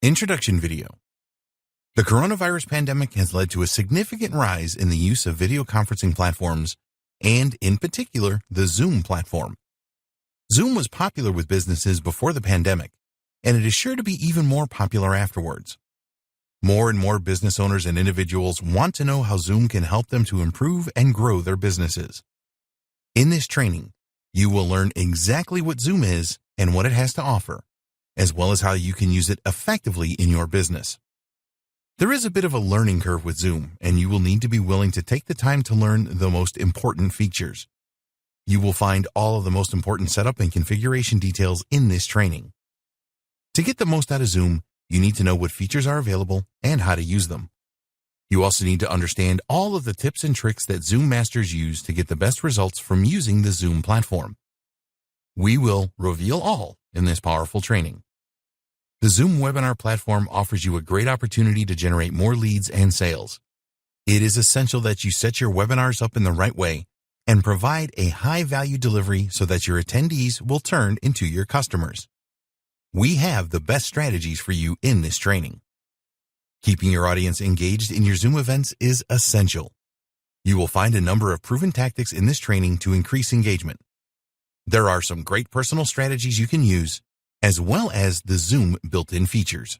Introduction video. The coronavirus pandemic has led to a significant rise in the use of video conferencing platforms and, in particular, the Zoom platform. Zoom was popular with businesses before the pandemic, and it is sure to be even more popular afterwards. More and more business owners and individuals want to know how Zoom can help them to improve and grow their businesses. In this training, you will learn exactly what Zoom is and what it has to offer, as well as how you can use it effectively in your business. There is a bit of a learning curve with Zoom, and you will need to be willing to take the time to learn the most important features. You will find all of the most important setup and configuration details in this training. To get the most out of Zoom, you need to know what features are available and how to use them. You also need to understand all of the tips and tricks that Zoom masters use to get the best results from using the Zoom platform. We will reveal all in this powerful training. The Zoom webinar platform offers you a great opportunity to generate more leads and sales. It is essential that you set your webinars up in the right way and provide a high-value delivery so that your attendees will turn into your customers. We have the best strategies for you in this training. Keeping your audience engaged in your Zoom events is essential. You will find a number of proven tactics in this training to increase engagement. There are some great personal strategies you can use, as well as the Zoom built-in features.